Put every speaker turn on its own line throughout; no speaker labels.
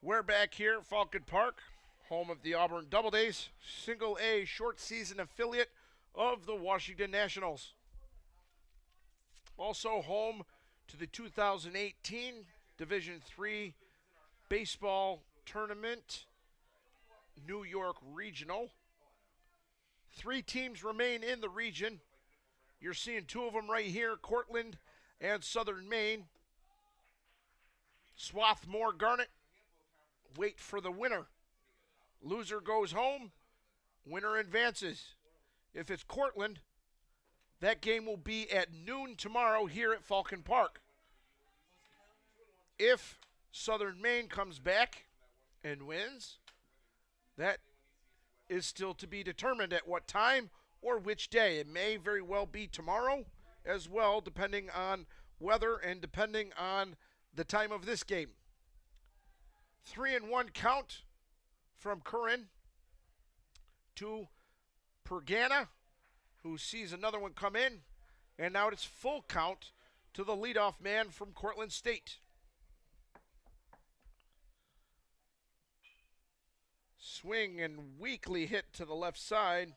We're back here at Falcon Park, home of the Auburn Doubledays, Single A short season affiliate of the Washington Nationals. Also home to the 2018 Division III Baseball Tournament, New York Regional. 3 teams remain in the region. You're seeing 2 of them right here, Cortland and Southern Maine. Swarthmore Garnet wait for the winner. Loser goes home, winner advances. If it's Cortland, that game will be at noon tomorrow here at Falcon Park. If Southern Maine comes back and wins, that is still to be determined at what time or which day. It may very well be tomorrow as well, depending on weather and depending on the time of this game. 3-1 count from Curran to Pergana, who sees another one come in, and now it's full count to the leadoff man from Cortland State. Swing and weakly hit to the left side,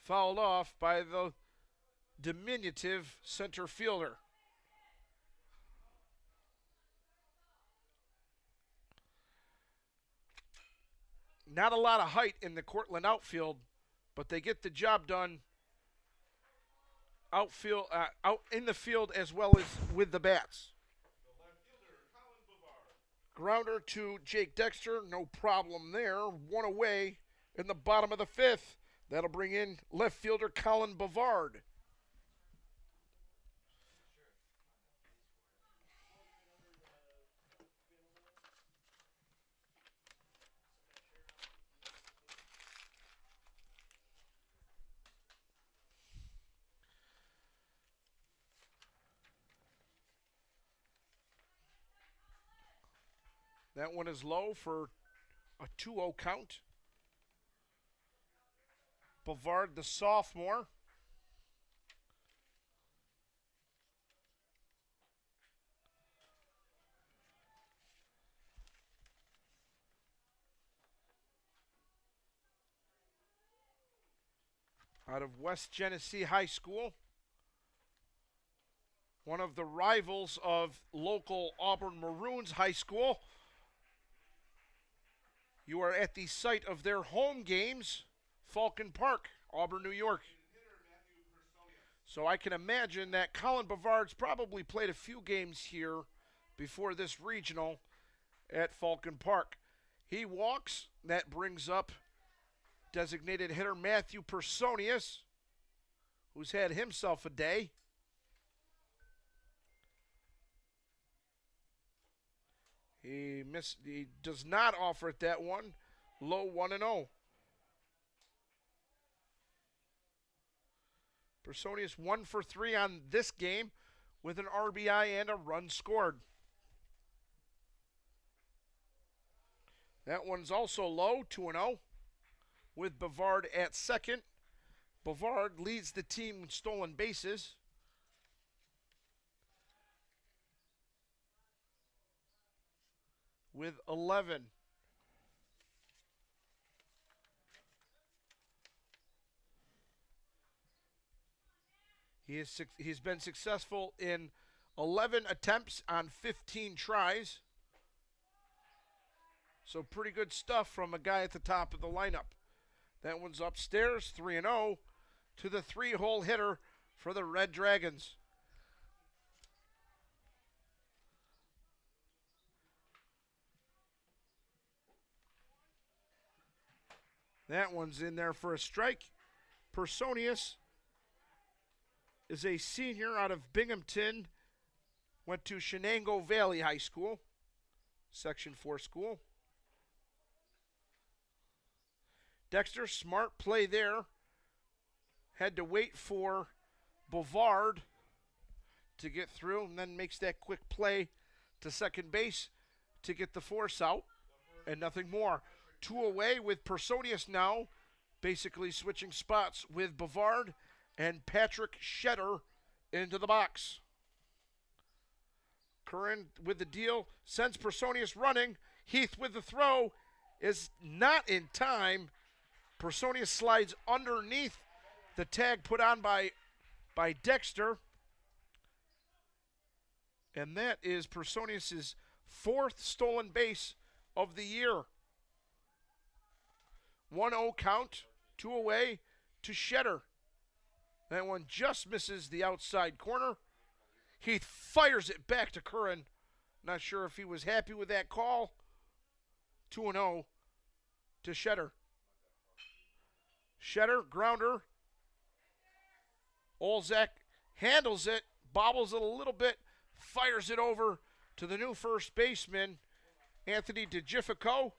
fouled off by the diminutive center fielder. Not a lot of height in the Cortland outfield, but they get the job done out in the field as well as with the bats. Grounder to Jake Dexter, no problem there. 1 away in the bottom of the 5th. That'll bring in left fielder Colin Bavard. That one is low for a 2-0 count. Bavard, the sophomore. Out of West Genesee High School. One of the rivals of local Auburn Maroons High School. You are at the site of their home games, Falcon Park, Auburn, New York. So I can imagine that Colin Bavard's probably played a few games here before this regional at Falcon Park. He walks. That brings up designated hitter Matthew Personius, who's had himself a day. He does not offer it that one. Low 1-0. Personius 1 for 3 on this game with an RBI and a run scored. That one's also low, 2-0, with Bavard at second. Bavard leads the team in stolen bases. With 11. He's been successful in 11 attempts on 15 tries. So pretty good stuff from a guy at the top of the lineup. That one's upstairs, 3-0 to the 3-hole hitter for the Red Dragons. That one's in there for a strike. Personius is a senior out of Binghamton. Went to Shenango Valley High School, Section 4 school. Dexter, smart play there. Had to wait for Bavard to get through and then makes that quick play to second base to get the force out and nothing more. 2 away with Personius now, basically switching spots with Bavard and Patrick Shetter into the box. Curran with the deal, sends Personius running. Heath with the throw is not in time. Personia slides underneath the tag put on by Dexter. And that is Personius' 4th stolen base of the year. 1-0 count, 2 away to Shetter. That one just misses the outside corner. Heath fires it back to Curran. Not sure if he was happy with that call. 2-0 to Shetter. Shetter, grounder. Olzak handles it, bobbles it a little bit, fires it over to the new first baseman, Anthony DeGifico.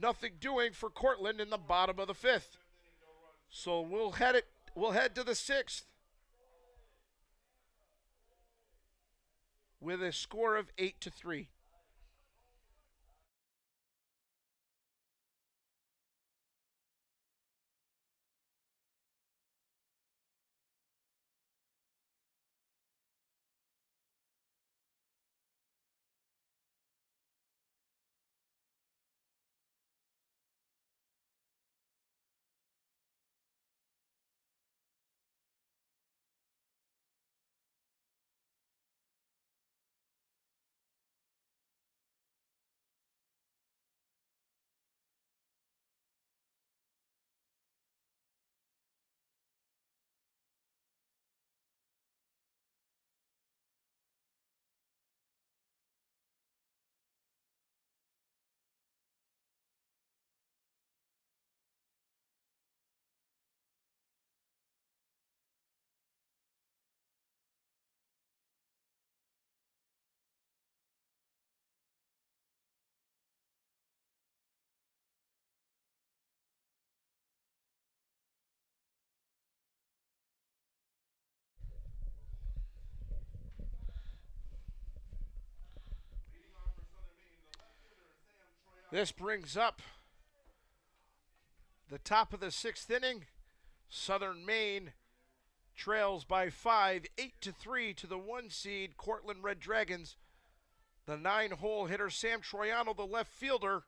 Nothing doing for Cortland in the bottom of the 5th. So we'll head to the 6th with a score of 8-3. This brings up the top of the 6th inning. Southern Maine trails by 5, 8-3 to the 1 seed Cortland Red Dragons. The 9-hole hitter Sam Troiano, the left fielder,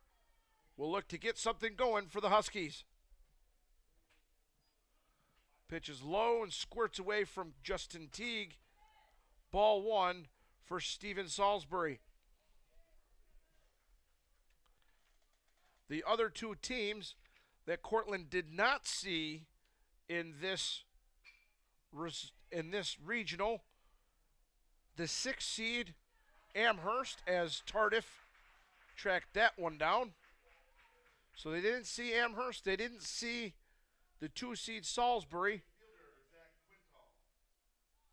will look to get something going for the Huskies. Pitch is low and squirts away from Justin Teague. Ball 1 for Steven Salisbury. The other 2 teams that Cortland did not see in this regional, the 6th seed Amherst, as Tardif tracked that one down. So they didn't see Amherst. They didn't see the 2 seed Salisbury.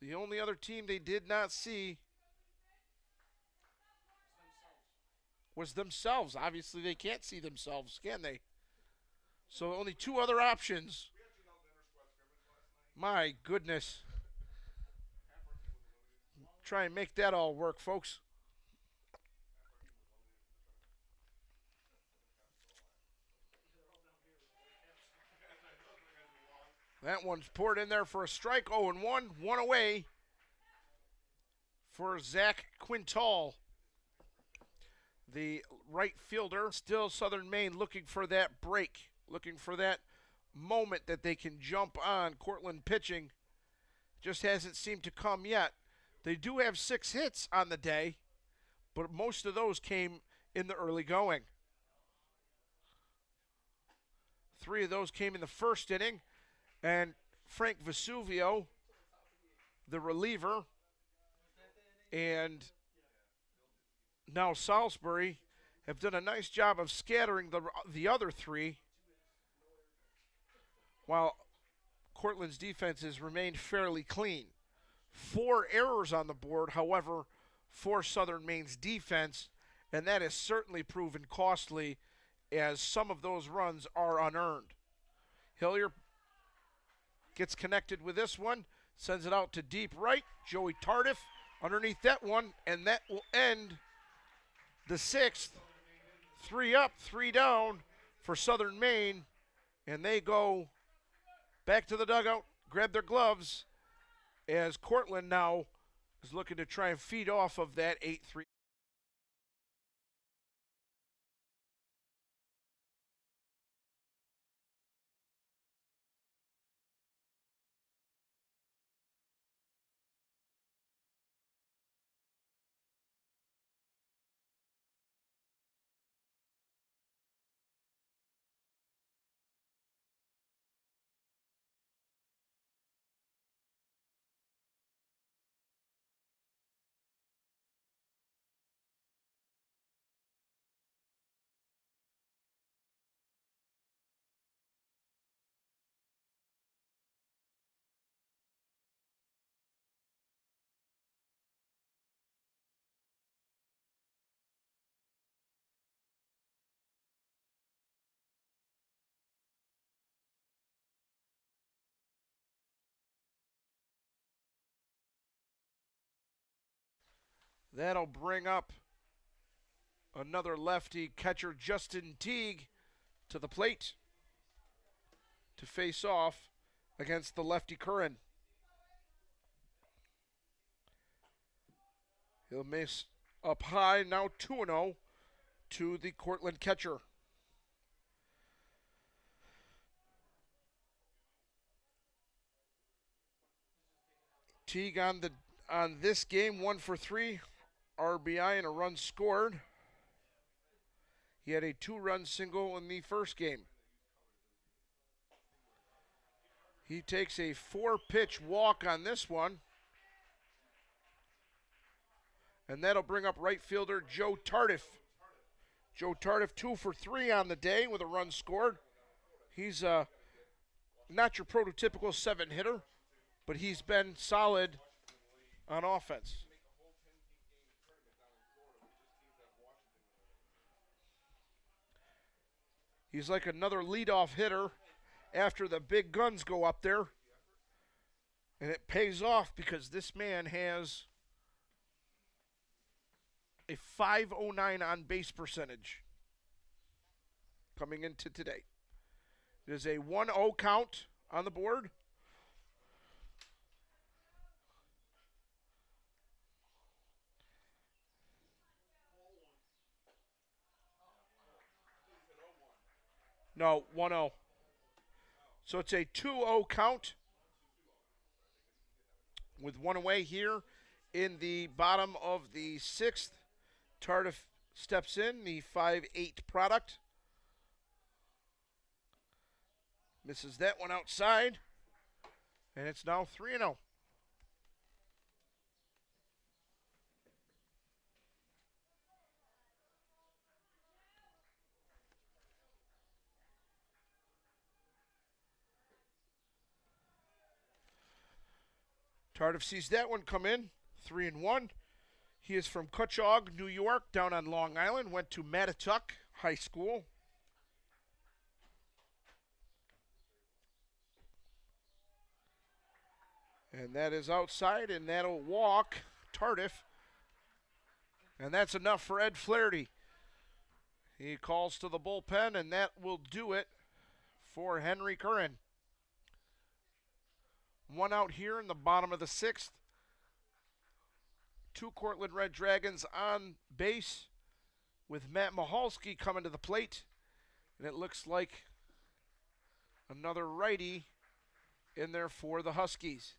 The only other team they did not see was themselves. Obviously, they can't see themselves, can they? So only 2 other options. My goodness. Try and make that all work, folks. That one's poured in there for a strike. 0-1, 1 away for Zach Quintal. The right fielder, still Southern Maine, looking for that break, looking for that moment that they can jump on Cortland pitching. Just hasn't seemed to come yet. They do have 6 hits on the day, but most of those came in the early going. 3 of those came in the 1st inning, and Frank Vesuvio, the reliever, and now Salisbury have done a nice job of scattering the other 3, while Cortland's defense has remained fairly clean. 4 errors on the board, however, for Southern Maine's defense, and that has certainly proven costly as some of those runs are unearned. Hillier gets connected with this one, sends it out to deep right. Joey Tardif underneath that one, and that will end the 6th. 3 up, 3 down for Southern Maine, and they go back to the dugout, grab their gloves, as Cortland now is looking to try and feed off of that 8-3. That'll bring up another lefty catcher, Justin Teague, to the plate to face off against the lefty Curran. He'll miss up high, now 2-0 to the Cortland catcher. Teague on this game, 1 for 3, RBI and a run scored. He had a 2-run single in the first game. He takes a 4-pitch walk on this one. And that'll bring up right fielder Joe Tardif. Joe Tardif 2 for 3 on the day with a run scored. He's not your prototypical 7-hitter, but he's been solid on offense. He's like another leadoff hitter after the big guns go up there. And it pays off because this man has a .509 on base percentage coming into today. It is a 1-0 count on the board. No, 1-0. So it's a 2-0 count with one away here in the bottom of the 6th. Tardif steps in, the 5-8 product. Misses that one outside. And it's now 3-0. Tardif sees that one come in, 3-1. He is from Cutchogue, New York, down on Long Island. Went to Mattituck High School. And that is outside, and that'll walk Tardif. And that's enough for Ed Flaherty. He calls to the bullpen, and that will do it for Henry Curran. One out here in the bottom of the 6th. 2 Cortland Red Dragons on base with Matt Mahalski coming to the plate. And it looks like another righty in there for the Huskies.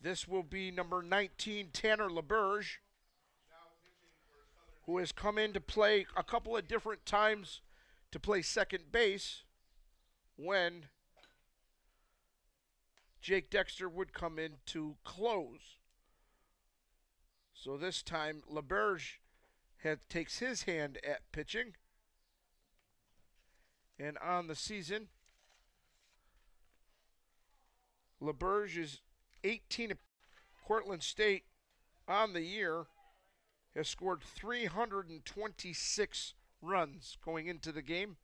This will be number 19, Tanner LeBurge, who has come in to play a couple of different times to play second base when Jake Dexter would come in to close. So this time, LeBurge takes his hand at pitching. And on the season, LeBurge is 18. Cortland State on the year has scored 326 runs going into the game.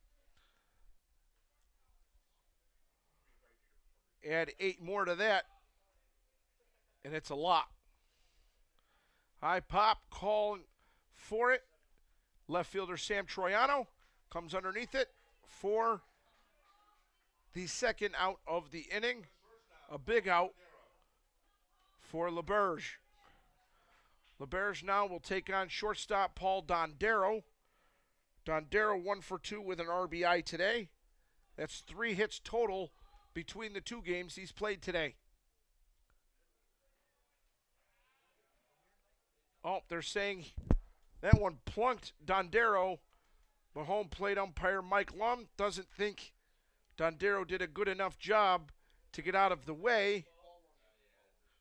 Add 8 more to that, and it's a lot. High pop, calling for it. Left fielder Sam Troiano comes underneath it for the second out of the inning. A big out for LeBurge. LeBurge now will take on shortstop Paul Dondero. Dondero 1 for 2 with an RBI today. That's 3 hits total between the 2 games he's played today. Oh, they're saying that one plunked Dondero, but home plate umpire Mike Lum doesn't think Dondero did a good enough job to get out of the way.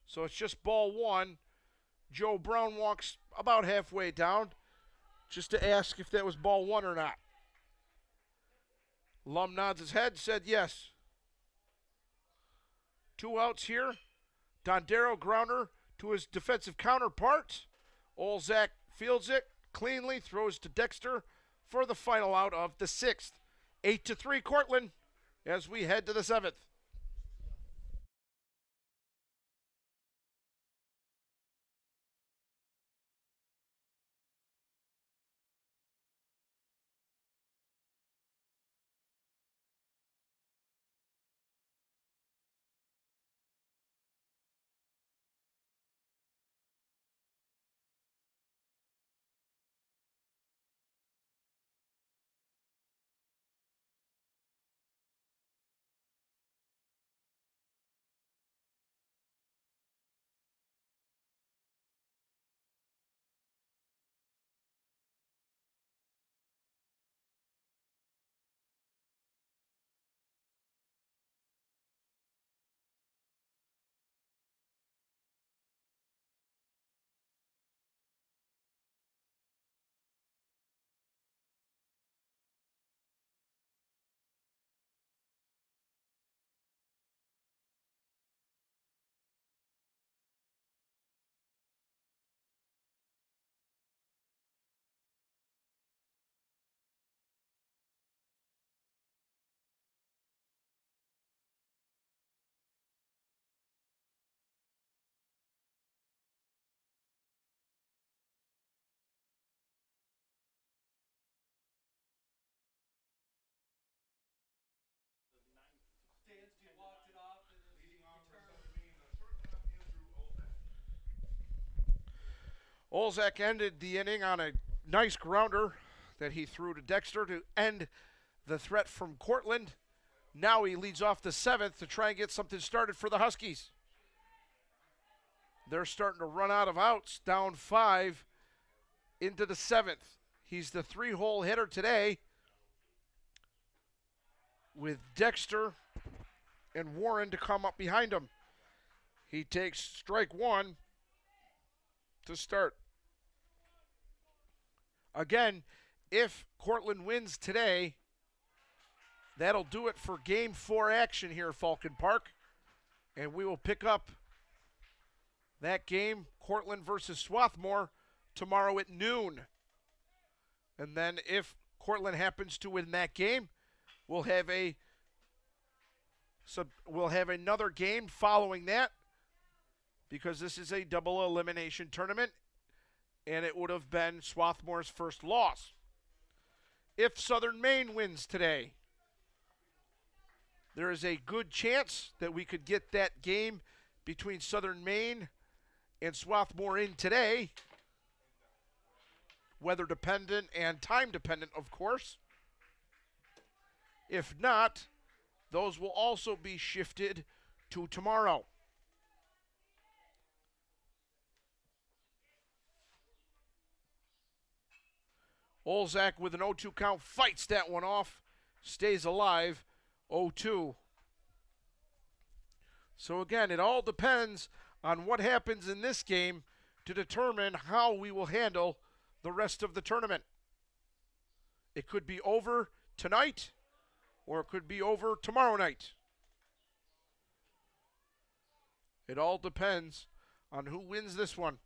So it's just ball 1. Joe Brown walks about halfway down just to ask if that was ball 1 or not. Lum nods his head, said yes. 2 outs here. Dondero grounder to his defensive counterpart. Olzak fields it cleanly, throws to Dexter for the final out of the 6th. 8-3 Cortland. as we head to the 7th. Olzak ended the inning on a nice grounder that he threw to Dexter to end the threat from Cortland. Now he leads off the 7th to try and get something started for the Huskies. They're starting to run out of outs, down 5 into the 7th. He's the 3-hole hitter today with Dexter and Warren to come up behind him. He takes strike 1 to start. Again, if Cortland wins today, that'll do it for Game 4 action here at Falcon Park. And we will pick up that game, Cortland versus Swarthmore, tomorrow at noon. And then if Cortland happens to win that game, we'll have another game following that, because this is a double elimination tournament, and it would have been Swarthmore's first loss. If Southern Maine wins today, there is a good chance that we could get that game between Southern Maine and Swarthmore in today, weather dependent and time dependent, of course. If not, those will also be shifted to tomorrow. Olzak with an 0-2 count fights that one off, stays alive, 0-2. So again, it all depends on what happens in this game to determine how we will handle the rest of the tournament. It could be over tonight, or it could be over tomorrow night. It all depends on who wins this one.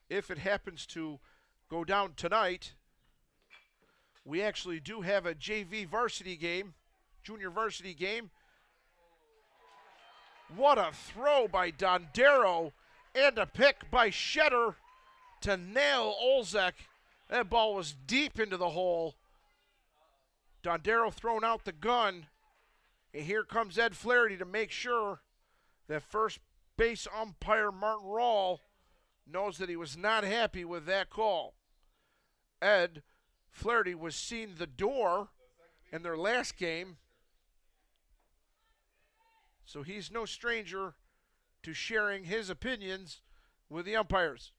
If it happens to go down tonight, we actually do have a JV varsity game, junior varsity game. What a throw by Dondero, and a pick by Shetter to nail Olzak. That ball was deep into the hole. Dondero thrown out the gun. And here comes Ed Flaherty to make sure that first base umpire Martin Rawl knows that he was not happy with that call. Ed Flaherty was seen the door in their last game, so he's no stranger to sharing his opinions with the umpires.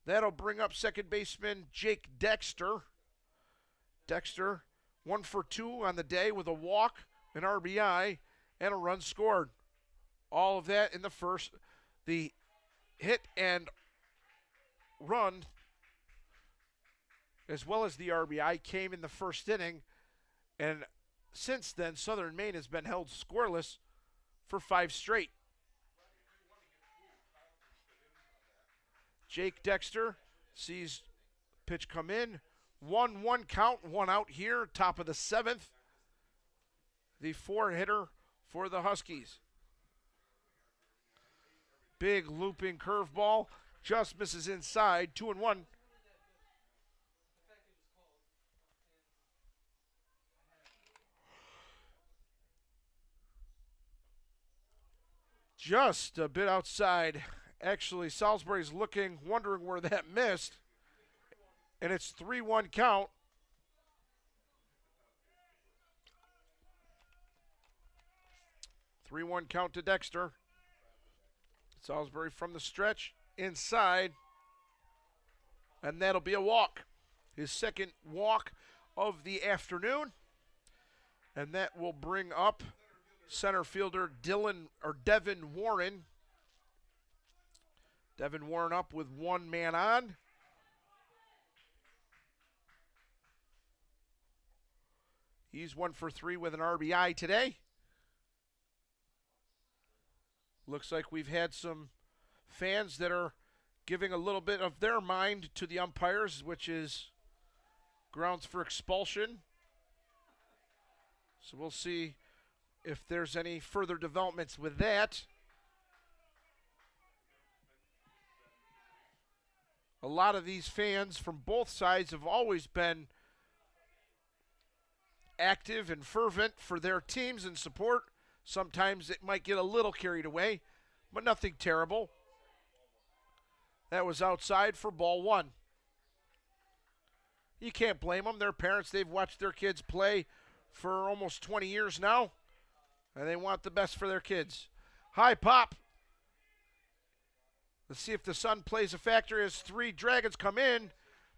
That'll bring up second baseman Jake Dexter. Dexter, 1 for 2 on the day with a walk, an RBI, and a run scored. All of that in the first. The hit and run, as well as the RBI, came in the first inning. And since then, Southern Maine has been held scoreless for 5 straight. Jake Dexter sees pitch come in. 1-1 count, one out here, top of the 7th. The 4-hitter for the Huskies. Big looping curveball, just misses inside, 2-1. Just a bit outside. Actually, Salisbury's looking, wondering where that missed. And it's 3-1 count. Three-one count to Dexter. Salisbury from the stretch, inside. And that'll be a walk. His second walk of the afternoon. And that will bring up center fielder Devin Warren. Devin Warren up with one man on. He's 1 for 3 with an RBI today. Looks like we've had some fans that are giving a little bit of their mind to the umpires, which is grounds for expulsion. So we'll see if there's any further developments with that. A lot of these fans from both sides have always been active and fervent for their teams and support. Sometimes it might get a little carried away, but nothing terrible. That was outside for ball 1. You can't blame them. Their parents, they've watched their kids play for almost 20 years now, and they want the best for their kids. High pop. Let's see if the sun plays a factor as 3 Dragons come in.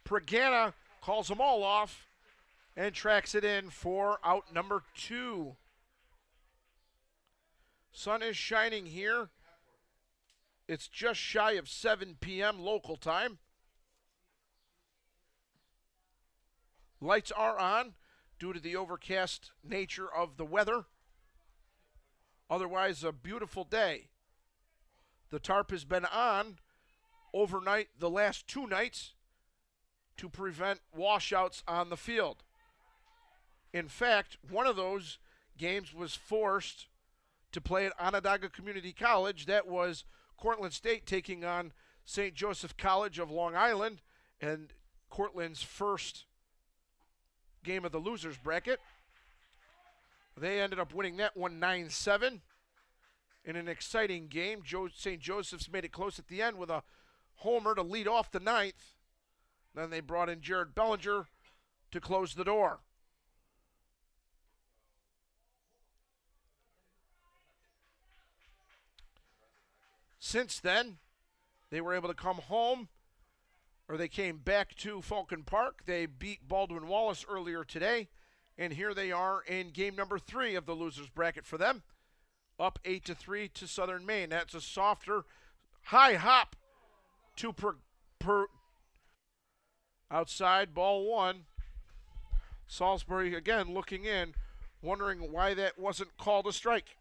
Pregana calls them all off and tracks it in for out number 2. Sun is shining here. It's just shy of 7 p.m. local time. Lights are on due to the overcast nature of the weather. Otherwise, a beautiful day. The tarp has been on overnight the last 2 nights to prevent washouts on the field. In fact, one of those games was forced to play at Onondaga Community College. That was Cortland State taking on St. Joseph College of Long Island, and Cortland's first game of the losers bracket. They ended up winning that one 9-7 in an exciting game. St. Joseph's made it close at the end with a homer to lead off the 9th. Then they brought in Jared Bellinger to close the door. Since then, they were able to come home, or they came back to Falcon Park. They beat Baldwin Wallace earlier today, and here they are in game number 3 of the losers bracket for them, up 8-3 to Southern Maine. That's a softer high hop to outside, ball 1. Salisbury again looking in, wondering why that wasn't called a strike.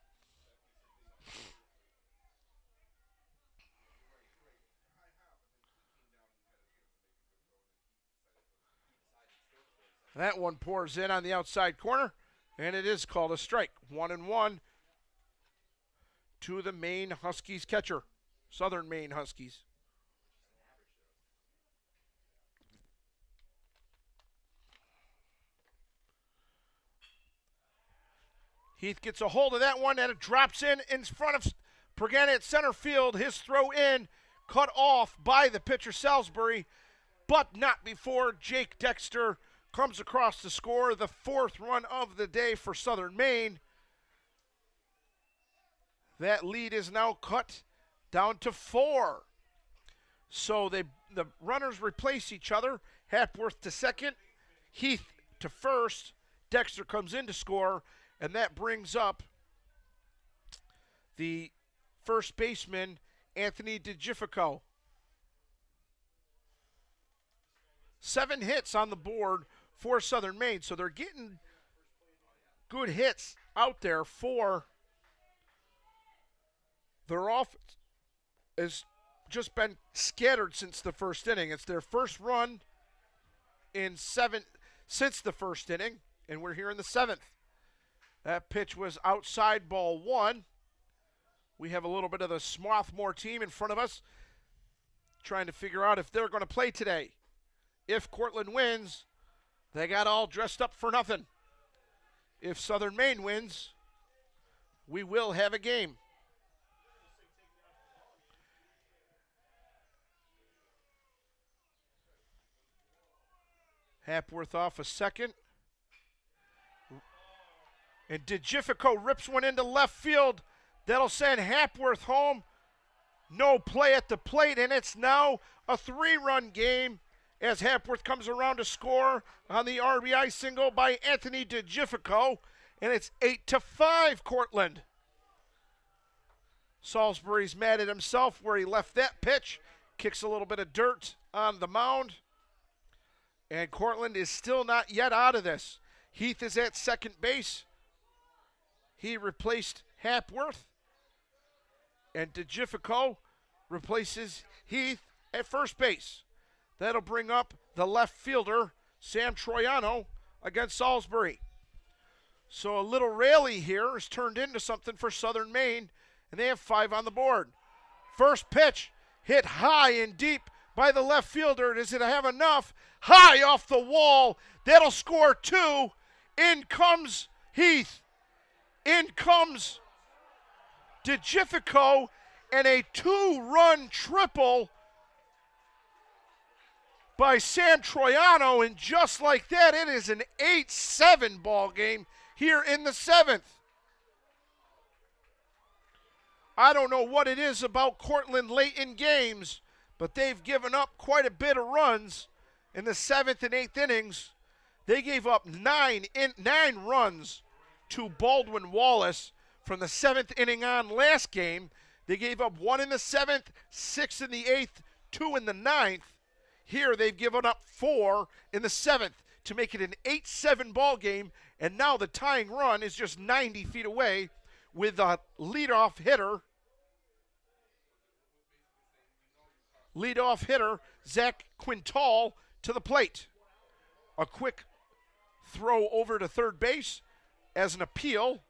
That one pours in on the outside corner, and it is called a strike. 1-1 to the Maine Huskies catcher, Southern Maine Huskies. Heath gets a hold of that one, and it drops in front of Pregana at center field. His throw in, cut off by the pitcher Salisbury, but not before Jake Dexter comes across to score the 4th run of the day for Southern Maine. That lead is now cut down to 4. So the runners replace each other. Hapworth to second, Heath to first. Dexter comes in to score, and that brings up the first baseman, Anthony DeGifico. 7 hits on the board for Southern Maine, so they're getting good hits out there for their offense. As just been scattered since the first inning. It's their first run in 7 since the first inning, and we're here in the 7th. That pitch was outside, ball 1. We have a little bit of the Swarthmore team in front of us trying to figure out if they're going to play today. If Cortland wins, they got all dressed up for nothing. If Southern Maine wins, we will have a game. Hapworth off a second. And DeGifico rips one into left field. That'll send Hapworth home. No play at the plate, and it's now a 3-run game as Hapworth comes around to score on the RBI single by Anthony DeGifico, and it's 8-5 Cortland. Salisbury's mad at himself where he left that pitch. Kicks a little bit of dirt on the mound. And Cortland is still not yet out of this. Heath is at second base. He replaced Hapworth. And DeGifico replaces Heath at first base. That'll bring up the left fielder, Sam Troiano, against Salisbury. So a little rally here is turned into something for Southern Maine, and they have 5 on the board. First pitch hit high and deep by the left fielder. Does it have enough? High off the wall. That'll score 2. In comes Heath. In comes DeGifico, and a 2-run triple by Sam Troiano, and just like that, it is an 8-7 ball game here in the 7th. I don't know what it is about Cortland late in games, but they've given up quite a bit of runs in the 7th and 8th innings. They gave up 9 runs to Baldwin Wallace from the 7th inning on last game. They gave up 1 in the 7th, 6 in the 8th, 2 in the 9th. Here they've given up 4 in the 7th to make it an 8-7 ball game, and now the tying run is just 90 feet away with a leadoff hitter, Zach Quintal, to the plate. A quick throw over to third base as an appeal.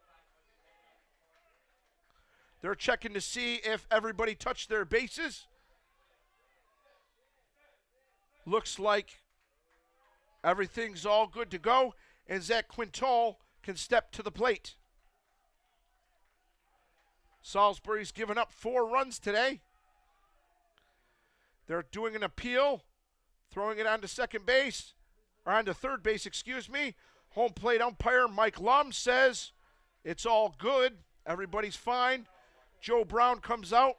They're checking to see if everybody touched their bases. Looks like everything's all good to go, and Zach Quintal can step to the plate. Salisbury's given up 4 runs today. They're doing an appeal, throwing it onto second base, or onto third base, excuse me. Home plate umpire Mike Lum says it's all good. Everybody's fine. Joe Brown comes out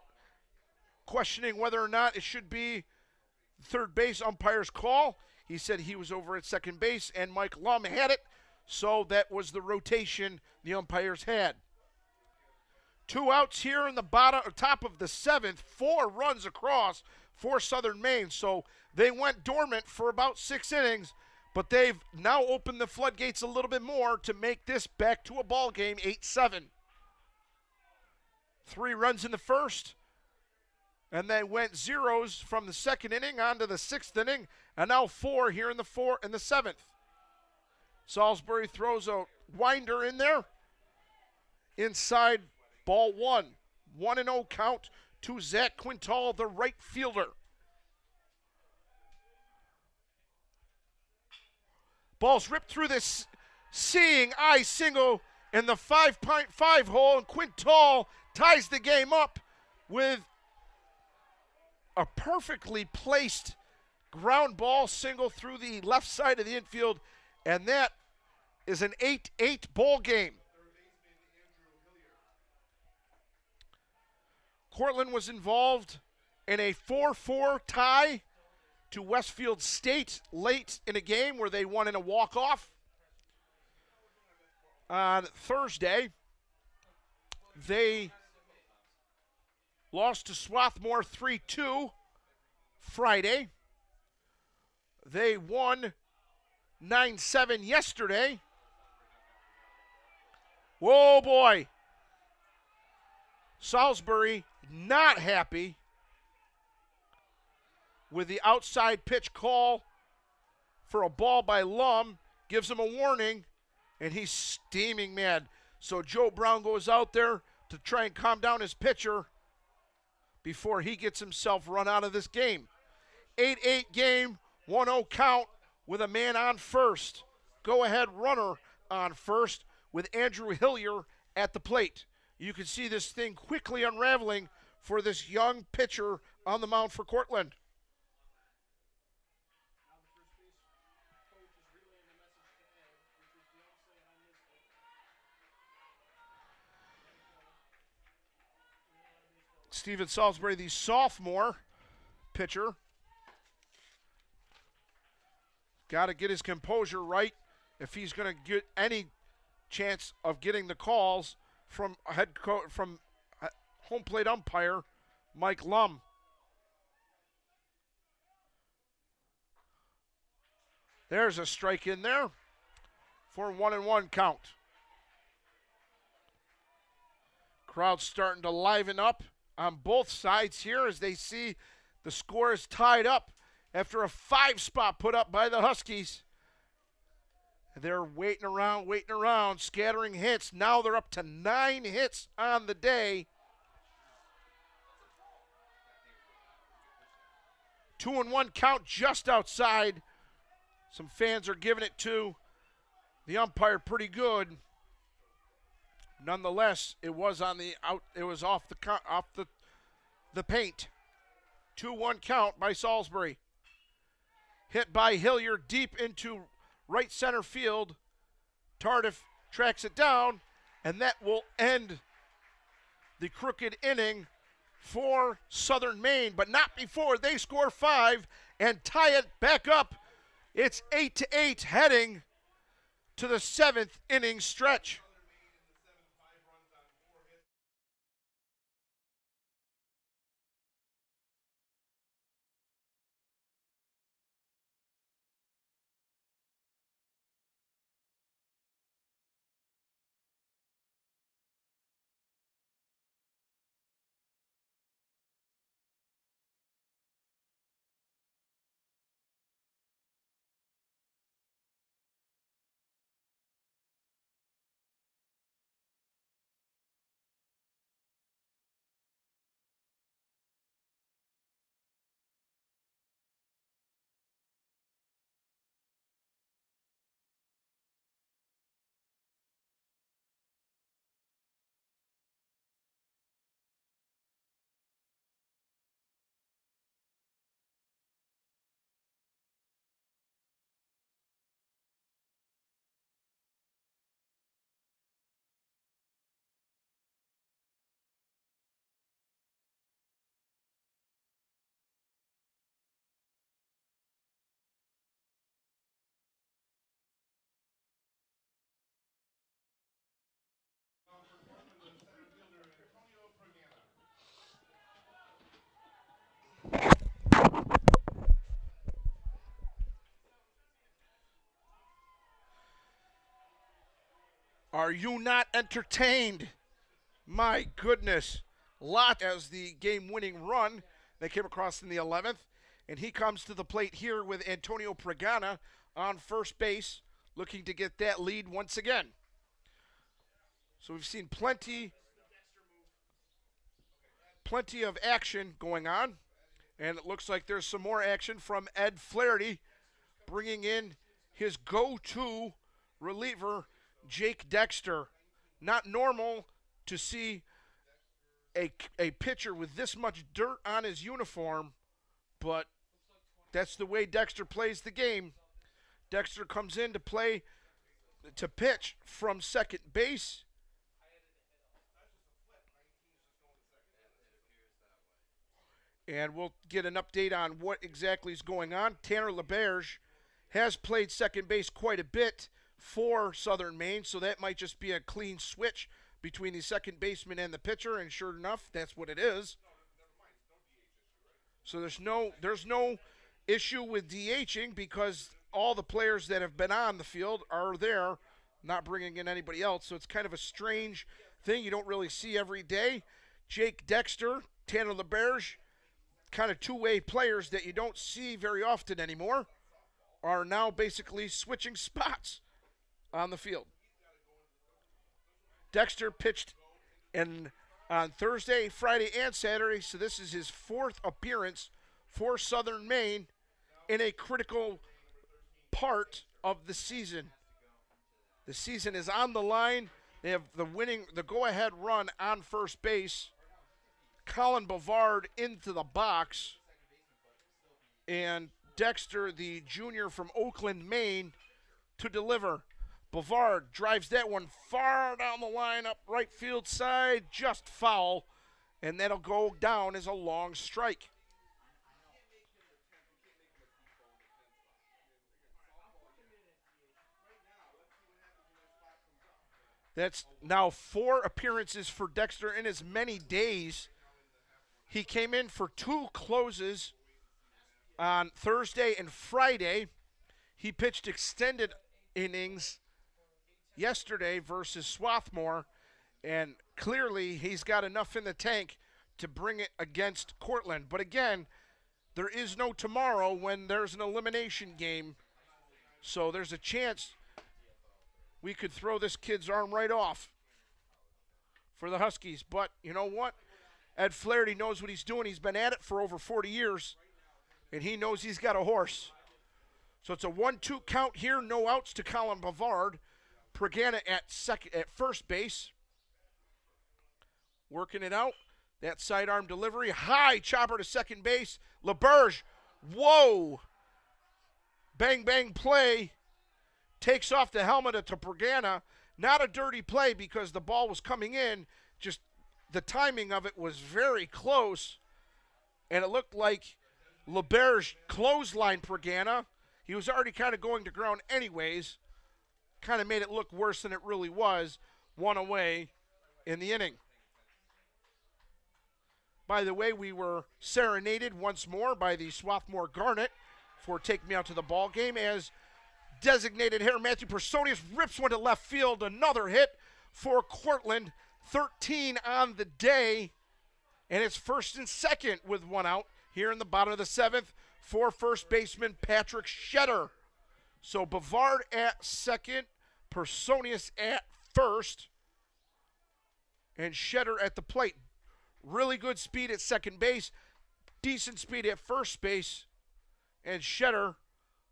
questioning whether or not it should be third base umpire's call. He said he was over at second base, and Mike Lum had it, so that was the rotation the umpires had. 2 outs here in the top of the 7th, 4 runs across for Southern Maine. So they went dormant for about 6 innings, but they've now opened the floodgates a little bit more to make this back to a ball game, 8-7. 3 runs in the first, and they went zeros from the 2nd inning on to the 6th inning, and now 4 here in the 7th. Salisbury throws a winder in there. Inside, ball 1. 1-0 count to Zach Quintal, the right fielder. Ball's ripped through this seeing eye single in the 5.5 hole, and Quintal ties the game up with a perfectly placed ground ball single through the left side of the infield, and that is an 8-8 ball game. Cortland was involved in a 4-4 tie to Westfield State late in a game where they won in a walk-off. On Thursday, they lost to Swarthmore 3-2. Friday, they won 9-7 yesterday. Whoa, boy. Salisbury not happy with the outside pitch call for a ball by Lum, gives him a warning, and he's steaming mad. So Joe Brown goes out there to try and calm down his pitcher before he gets himself run out of this game. 8-8 game, 1-0 count with a man on first. Go-ahead runner on first with Andrew Hillier at the plate. You can see this thing quickly unraveling for this young pitcher on the mound for Cortland. Steven Salisbury, the sophomore pitcher. Got to get his composure right if he's going to get any chance of getting the calls from home plate umpire Mike Lum. There's a strike in there for 1-1 count. Crowd's starting to liven up on both sides here as they see the score is tied up after a 5-spot put up by the Huskies. They're waiting around, scattering hits. Now they're up to 9 hits on the day. 2-1 count just outside. Some fans are giving it to the umpire pretty good. Nonetheless, it was on the out. It was off the paint. 2-1 count by Salisbury. Hit by Hillier deep into right center field. Tardif tracks it down, and that will end the crooked inning for Southern Maine, but not before they score 5 and tie it back up. It's 8-8 heading to the 7th inning stretch. Are you not entertained? My goodness. Lot as the game-winning run that came across in the 11th. And he comes to the plate here with Antonio Pregana on first base, looking to get that lead once again. So we've seen plenty of action going on. And it looks like there's some more action from Ed Flaherty, bringing in his go-to reliever, Jake Dexter. Not normal to see a pitcher with this much dirt on his uniform, but that's the way Dexter plays the game. Dexter comes in to pitch from second base. And we'll get an update on what exactly is going on. Tanner LeBerge has played second base quite a bit for Southern Maine, so that might just be a clean switch between the second baseman and the pitcher, and sure enough, that's what it is. So there's no issue with DHing because all the players that have been on the field are there, not bringing in anybody else. So it's kind of a strange thing you don't really see every day. Jake Dexter, Tanner LeBerge, kind of two-way players that you don't see very often anymore are now basically switching spots on the field. Dexter pitched on Thursday, Friday, and Saturday, so this is his fourth appearance for Southern Maine in a critical part of the season. The season is on the line. They have the go-ahead run on first base. Colin Bavard into the box. And Dexter, the junior from Oakland, Maine, to deliver. Bavard drives that one far down the line, up right field side, just foul. And that'll go down as a long strike. That's now 4 appearances for Dexter in as many days. He came in for 2 closes on Thursday and Friday. He pitched extended innings yesterday versus Swarthmore, and clearly he's got enough in the tank to bring it against Cortland. But again, there is no tomorrow when there's an elimination game, so there's a chance we could throw this kid's arm right off for the Huskies. But you know what? Ed Flaherty knows what he's doing. He's been at it for over 40 years, and he knows he's got a horse. So it's a 1-2 count here. No outs to Colin Bavard. Pregana at first base. Working it out. That sidearm delivery. High chopper to second base. LeBurge. Whoa. Bang, bang play. Takes off the helmet to Pregana. Not a dirty play because the ball was coming in. Just the timing of it was very close. And it looked like LeBurge clotheslined Pregana. He was already kind of going to ground anyways. Kind of made it look worse than it really was. 1 away in the inning. By the way, we were serenaded once more by the Swarthmore Garnet for Take Me Out to the Ball Game as designated hitter Matthew Personius rips one to left field. Another hit for Cortland. 13 on the day. And it's first and second with 1 out here in the bottom of the 7th for first baseman Patrick Shetter. So Bavard at second, Personius at first, and Shetter at the plate. Really good speed at second base, decent speed at first base, and Shetter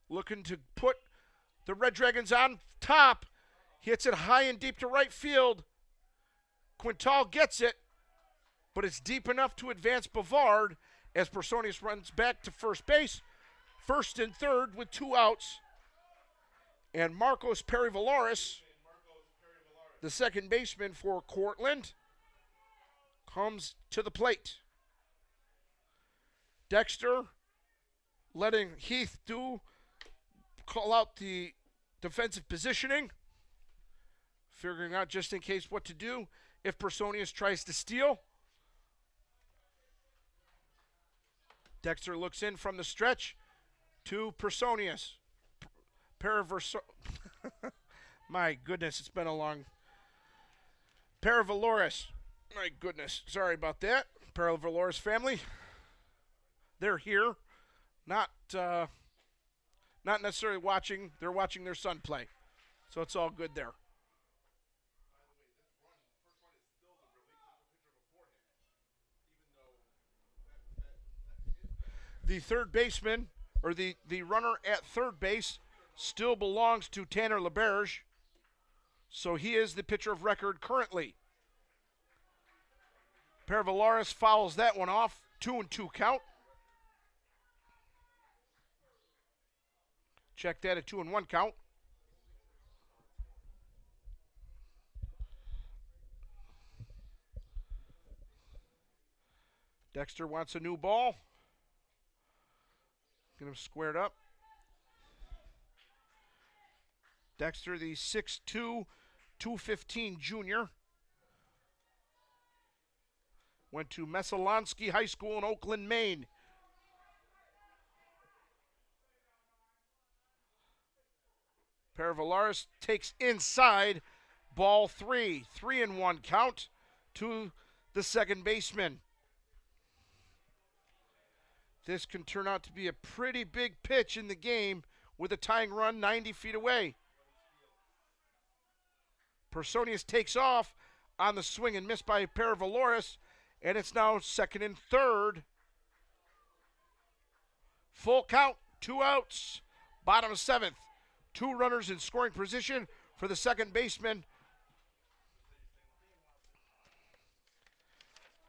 looking to put the Red Dragons on top. Hits it high and deep to right field. Quintal gets it, but it's deep enough to advance Bavard as Personius runs back to first base. First and third with 2 outs. And Marcos Perivaloris, the second baseman for Cortland, comes to the plate. Dexter letting Heath call out the defensive positioning, figuring out just in case what to do if Personius tries to steal. Dexter looks in from the stretch to Personius. My goodness, it's been a long. Perivaloris. My goodness, sorry about that. Perivaloris family. They're here, not necessarily watching. They're watching their son play, so it's all good there. The third baseman, or the runner at third base, still belongs to Tanner LeBerge, so he is the pitcher of record currently. Perivaloris fouls that one off. 2-2 count. Check that at 2-1 count. Dexter wants a new ball. Get him squared up. Dexter, the 6'2", 215 junior. Went to Messalonsky High School in Oakland, Maine. Perivaloris takes inside. Ball 3. 3-1 count to the second baseman. This can turn out to be a pretty big pitch in the game with a tying run 90 feet away. Personius takes off on the swing and miss by Paravaloris, and it's now second and third. Full count, 2 outs, bottom of 7th. 2 runners in scoring position for the second baseman.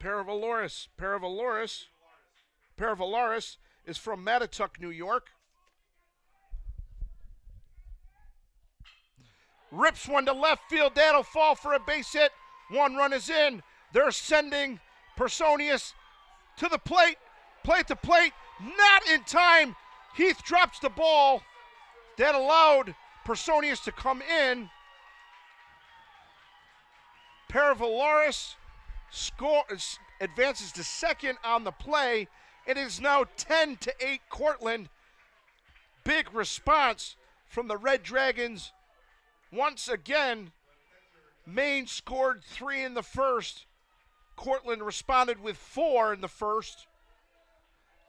Paravaloris is from Mattituck, New York. Rips one to left field. That'll fall for a base hit. 1 run is in. They're sending Personius to the plate. Plate to plate. Not in time. Heath drops the ball. That allowed Personius to come in. Paravaloris advances to second on the play. It is now 10-8 Cortland. Big response from the Red Dragons. Once again, Maine scored 3 in the first. Cortland responded with 4 in the first.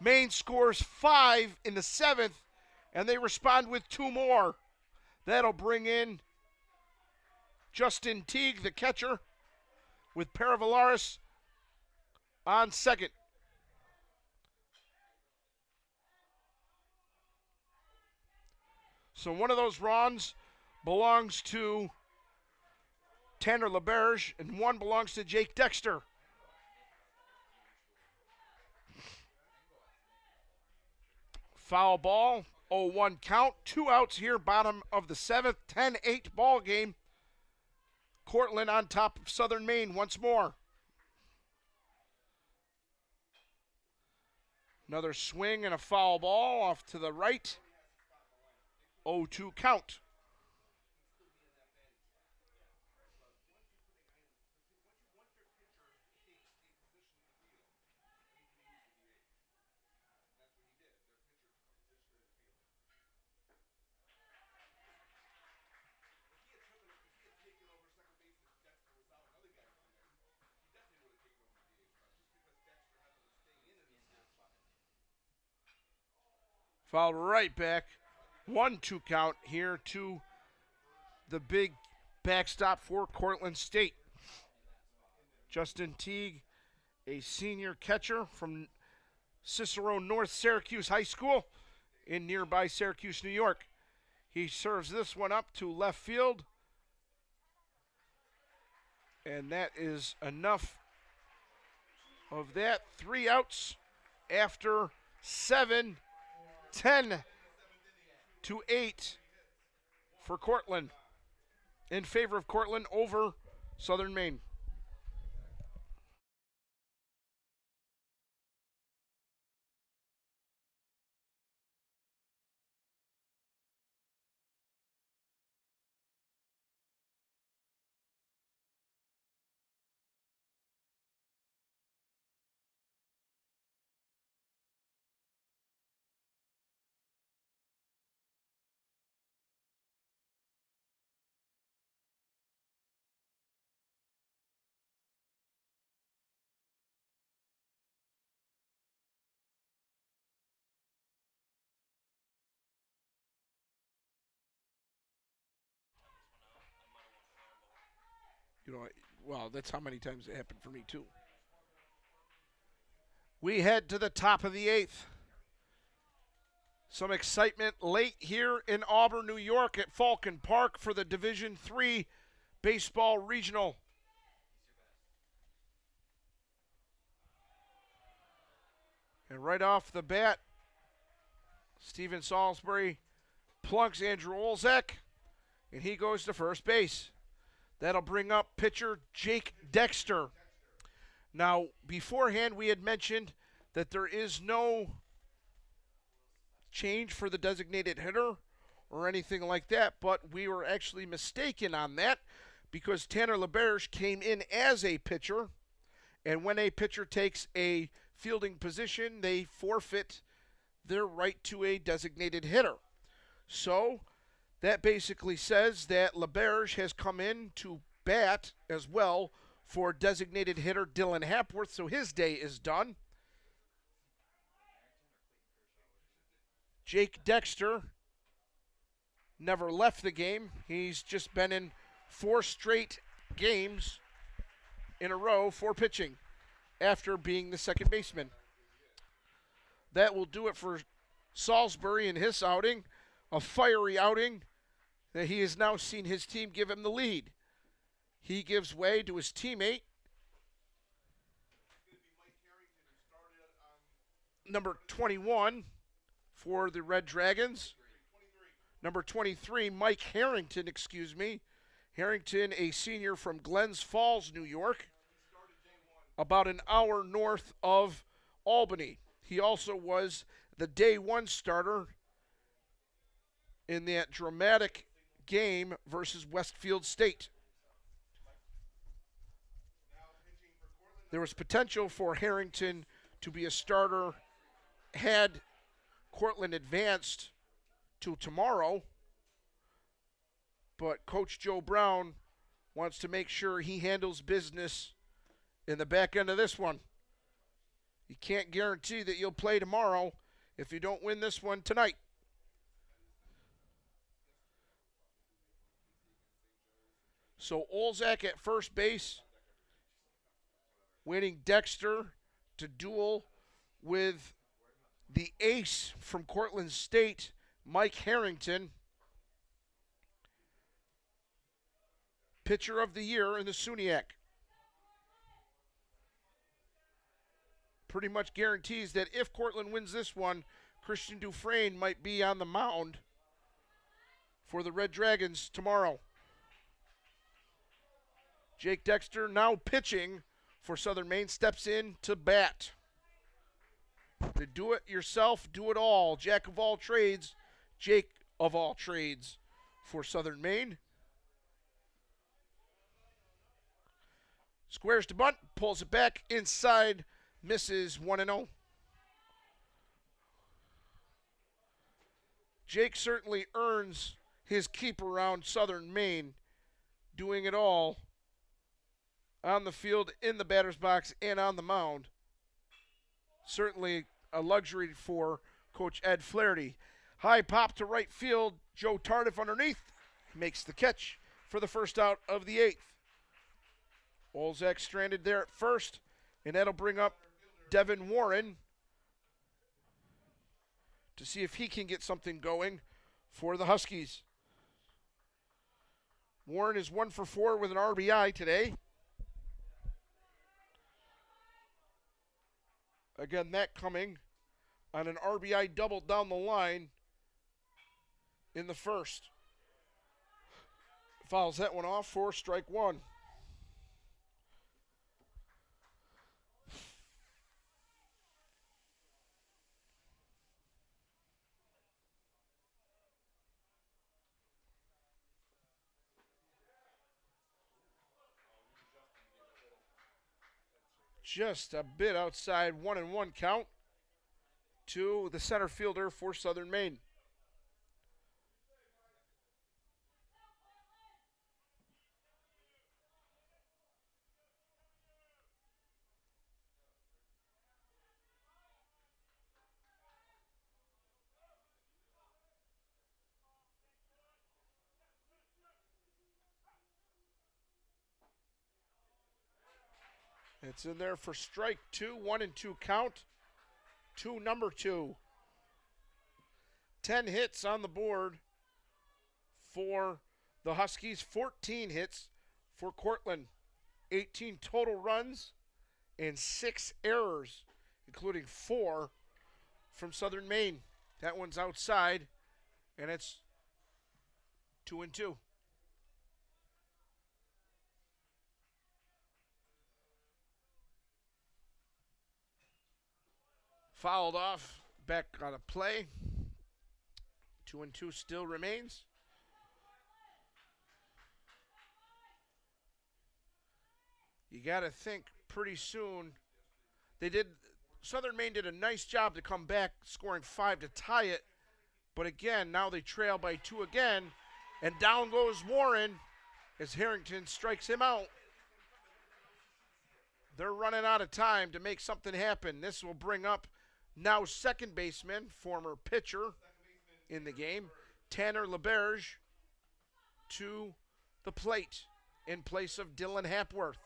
Maine scores 5 in the 7th, and they respond with 2 more. That'll bring in Justin Teague, the catcher, with Paravaloris on second. So one of those runs belongs to Tanner LeBerge, and one belongs to Jake Dexter. Foul ball, 0-1 count, 2 outs here, bottom of the 7th, 10-8 ball game. Cortland on top of Southern Maine once more. Another swing and a foul ball off to the right. 0-2 count. Fouled right back. 1-2 count here to the big backstop for Cortland State. Justin Teague, a senior catcher from Cicero North Syracuse High School in nearby Syracuse, New York. He serves this one up to left field. And that is enough of that. 3 outs after 7. 10-8 for Cortland, in favor of Cortland over Southern Maine. Well, that's how many times it happened for me, too. We head to the top of the 8th. Some excitement late here in Auburn, New York at Falcon Park for the Division III Baseball Regional. And right off the bat, Steven Salisbury plunks Andrew Olzak, and he goes to first base. That'll bring up pitcher Jake Dexter. Now, beforehand, we had mentioned that there is no change for the designated hitter or anything like that, but we were actually mistaken on that because Tanner LeBerge came in as a pitcher, and when a pitcher takes a fielding position, they forfeit their right to a designated hitter. So that basically says that LeBerge has come in to bat as well for designated hitter Dylan Hapworth, so his day is done. Jake Dexter never left the game. He's just been in 4 straight games in a row for pitching after being the second baseman. That will do it for Salisbury in his outing, a fiery outing that he has now seen his team give him the lead. He gives way to his teammate, number 21 for the Red Dragons. Number 23, Mike Harrington, Harrington, a senior from Glens Falls, New York, about an hour north of Albany. He also was the day 1 starter in that dramatic game versus Westfield State. There was potential for Harrington to be a starter had Cortland advanced to tomorrow, but Coach Joe Brown wants to make sure he handles business in the back end of this one. You can't guarantee that you'll play tomorrow if you don't win this one tonight. So Olzak at first base, waiting Dexter to duel with the ace from Cortland State, Mike Harrington, pitcher of the year in the SUNYAC. Pretty much guarantees that if Cortland wins this one, Christian Dufresne might be on the mound for the Red Dragons tomorrow. Jake Dexter, now pitching for Southern Maine, steps in to bat. The do-it-yourself, do-it-all, jack of all trades, Jake of all trades for Southern Maine. Squares to bunt, pulls it back inside, misses 1-0. Jake certainly earns his keep around Southern Maine, doing it all on the field, in the batter's box, and on the mound. Certainly a luxury for Coach Ed Flaherty. High pop to right field. Joe Tardif underneath makes the catch for the first out of the 8th. Olzak stranded there at first, and that'll bring up Devin Warren to see if he can get something going for the Huskies. Warren is 1 for 4 with an RBI today. Again, that coming on an RBI double down the line in the first. Fouls that one off for strike 1. Just a bit outside 1-1 count to the center fielder for Southern Maine. It's in there for strike 2, 1-2 count to number 2. 10 hits on the board for the Huskies, 14 hits for Cortland. 18 total runs and 6 errors, including 4 from Southern Maine. That one's outside, and it's 2-2. Fouled off, back on a play. 2-2 still remains. You got to think pretty soon. Southern Maine did a nice job to come back, scoring 5 to tie it. But again, now they trail by 2 again. And down goes Warren as Harrington strikes him out. They're running out of time to make something happen. This will bring up now second baseman, former pitcher, in the game. Tanner LeBerge to the plate in place of Dylan Hapworth.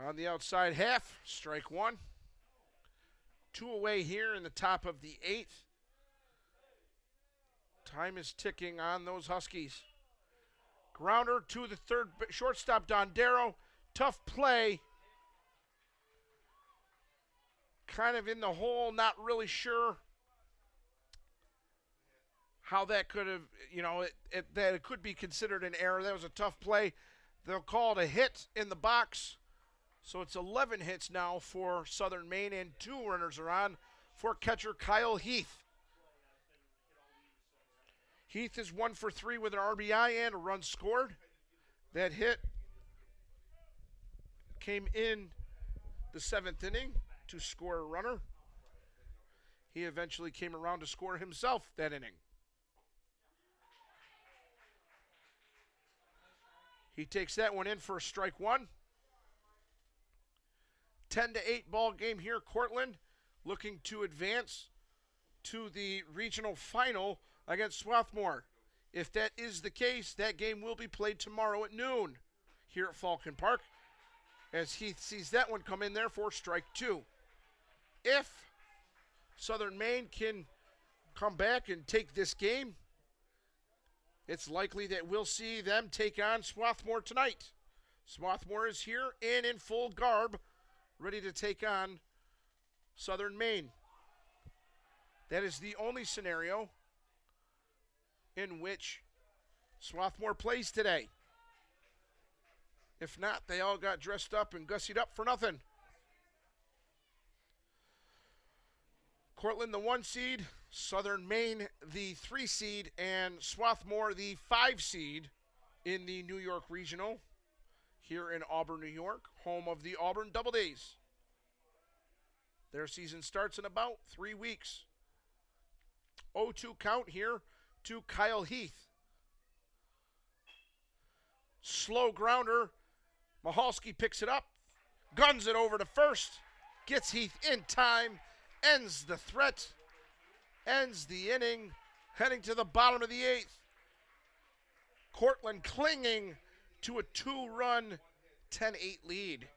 On the outside half, strike one. 2 away here in the top of the 8th. Time is ticking on those Huskies. Grounder to the third shortstop, Dondero. Tough play. Kind of in the hole, not really sure how that could have, that it could be considered an error. That was a tough play. They'll call it a hit in the box. So it's 11 hits now for Southern Maine, and 2 runners are on for catcher Kyle Heath. Heath is 1 for 3 with an RBI and a run scored. That hit came in the 7th inning to score a runner. He eventually came around to score himself that inning. He takes that one in for a strike one. 10-8 ball game here. Cortland looking to advance to the regional final against Swarthmore. If that is the case, that game will be played tomorrow at noon here at Falcon Park, as Heath sees that one come in there for strike two. If Southern Maine can come back and take this game, it's likely that we'll see them take on Swarthmore tonight. Swarthmore is here and in full garb, ready to take on Southern Maine. That is the only scenario in which Swarthmore plays today. If not, they all got dressed up and gussied up for nothing. Cortland the 1 seed, Southern Maine the 3 seed, and Swarthmore the 5 seed in the New York Regional here in Auburn, New York, home of the Auburn Double Days. Their season starts in about 3 weeks. 0-2 count here to Kyle Heath. Slow grounder. Mahalski picks it up, guns it over to first, gets Heath in time, ends the threat, ends the inning, heading to the bottom of the 8th. Cortland clinging to a 2-run 10-8 lead.